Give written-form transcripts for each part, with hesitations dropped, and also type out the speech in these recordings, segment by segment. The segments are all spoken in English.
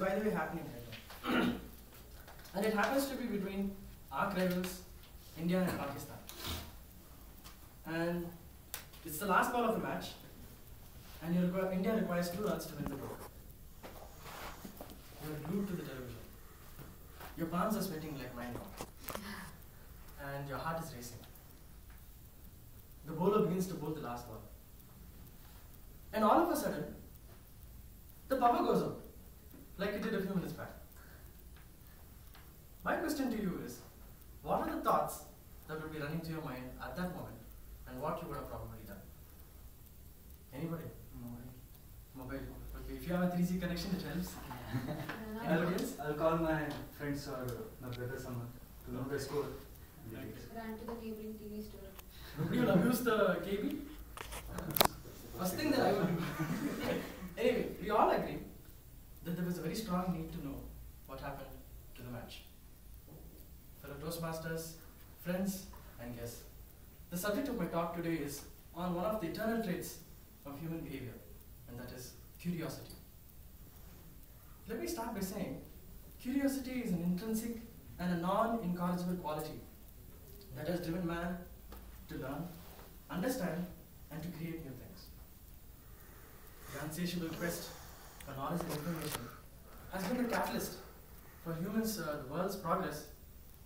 by the way happening right now. And it happens to be between arch rivals, India and Pakistan. And it's the last ball of the match, and India requires 2 runs to win the ball. You're glued to the television. Your palms are sweating like mine now, and your heart is racing. The bowler begins to bowl the last ball. And all of a sudden, the power goes out, like it did a few minutes back. My question to you is, what are the thoughts that would be running through your mind at that moment, and what you would have probably done? Anybody? Mobile. Okay, if you have a 3G connection, it helps. Anybody else? I'll call my friends or my brother someone to know the score. Ran to the neighboring TV store. Nobody will abuse the KB? First thing that I would do. Anyway, we all agree that there was a very strong need to know what happened to the match. Fellow Toastmasters, friends, and guests, the subject of my talk today is on one of the eternal traits of human behavior, and that is curiosity. Let me start by saying, curiosity is an intrinsic and a non-incorrigible quality that has driven man to learn, understand, and to create new things. The insatiable quest for knowledge and information has been the catalyst for humans, the world's progress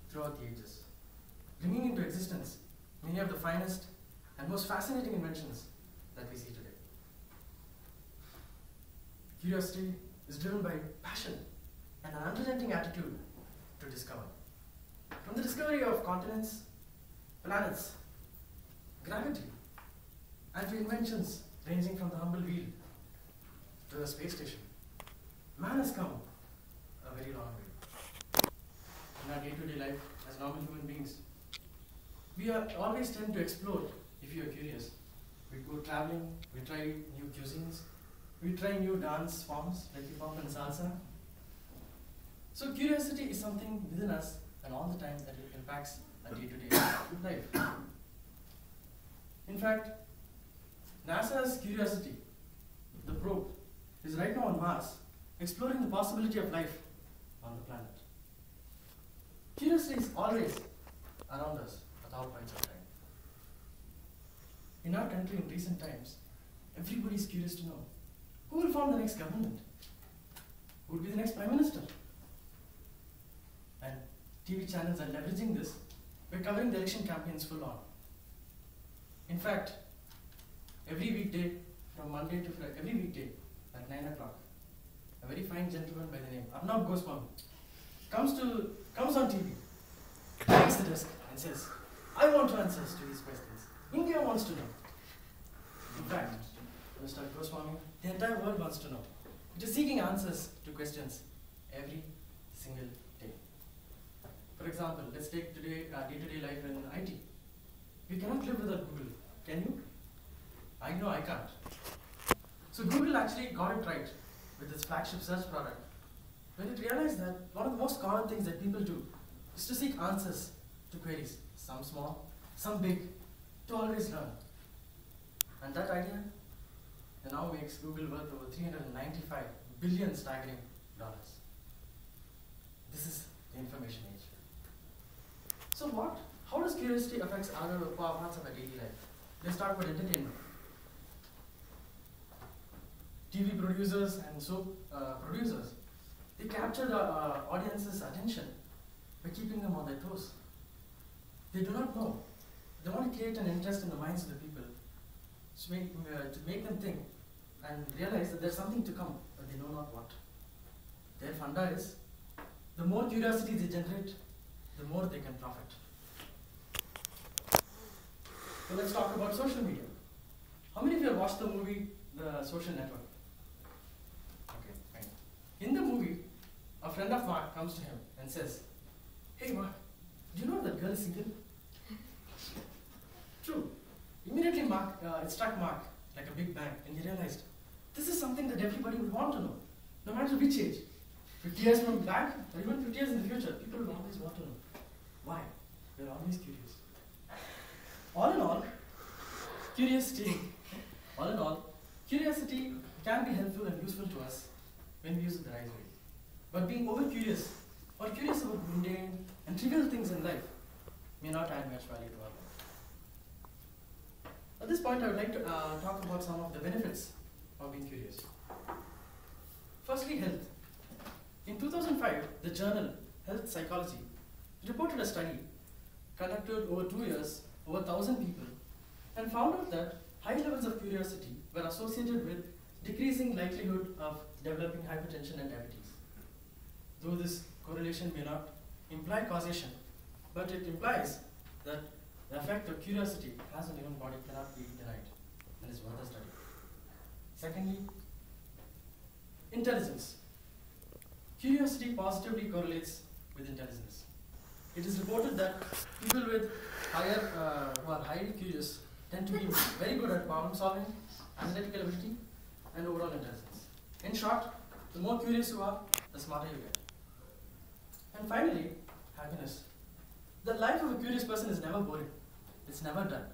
throughout the ages, bringing into existence many of the finest and most fascinating inventions that we see today. Curiosity is driven by passion and an unrelenting attitude to discover. From the discovery of continents, planets, gravity, and to inventions ranging from the humble wheel to the space station, man has come a very long way. In our day-to-day life as normal human beings, we are always tend to explore if you are curious. We go traveling, we try new cuisines, we try new dance forms like hip hop and salsa. So curiosity is something within us and all the time that it impacts our day-to-day life. In fact, NASA's Curiosity, the probe, is right now on Mars, exploring the possibility of life on the planet. Curiosity is always around us at all points of time. In our country in recent times, everybody is curious to know who will form the next government, who will be the next Prime Minister. And TV channels are leveraging this by covering the election campaigns full on. In fact, every weekday from Monday to Friday, every weekday at 9 o'clock, a very fine gentleman by the name Arnab Goswami comes on TV, takes the desk and says, I want answers to these questions. India wants to know. In fact, Mr. Goswami, the entire world wants to know. It is seeking answers to questions every single day. For example, let's take today day-to-day life in IT. We cannot live without Google. Can you? I know I can't. So Google actually got it right with its flagship search product when it realized that one of the most common things that people do is to seek answers to queries, some small, some big, to always learn. And that idea now makes Google worth over 395 billion staggering dollars. This is the information age. So how does curiosity affect other parts of our daily life? Let's start with entertainment. TV producers and soap producers, they capture the audience's attention by keeping them on their toes. They do not know. They want to create an interest in the minds of the people to make them think and realize that there's something to come, but they know not what. Their funda is, the more curiosity they generate, the more they can profit. So let's talk about social media. How many of you have watched the movie The Social Network? Okay, fine. In the movie, a friend of Mark comes to him and says, hey Mark, do you know that girl is single? True. Immediately it struck Mark like a big bang, and he realized, this is something that everybody would want to know, no matter which age. 50 years from back, or even 50 years in the future, people will always want to know. Why? They're always curious. All in all, curiosity can be helpful and useful to us when we use it the right way. but being over curious or curious about mundane and trivial things in life may not add much value to our life. At this point, I would like to talk about some of the benefits of being curious. Firstly, health. In 2005, the journal Health Psychology reported a study conducted over 2 years, over 1,000 people, and found out that high levels of curiosity were associated with decreasing likelihood of developing hypertension and diabetes. Though this correlation may not imply causation, but it implies that the effect of curiosity has on the human body cannot be denied and is worth a study. Secondly, intelligence. Curiosity positively correlates with intelligence. It is reported that people with who are highly curious tend to be very good at problem solving, analytical ability, and overall intelligence. In short, the more curious you are, the smarter you get. And finally, happiness. The life of a curious person is never boring. It's never done.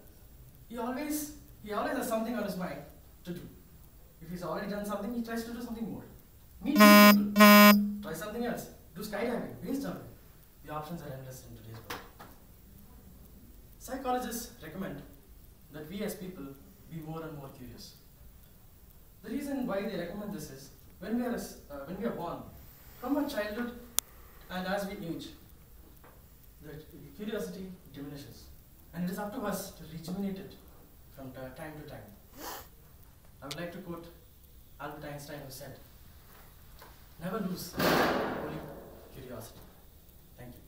He always has something on his mind to do. If he's already done something, he tries to do something more. Meet new people. Try something else. Do skydiving, base jumping. The options are endless in today's world. Psychologists recommend that we as people be more and more curious. The reason why they recommend this is when we are born, from our childhood and as we age, the curiosity diminishes, and it is up to us to rejuvenate it from time to time. I would like to quote Albert Einstein, who said, "Never lose holy curiosity." Thank you.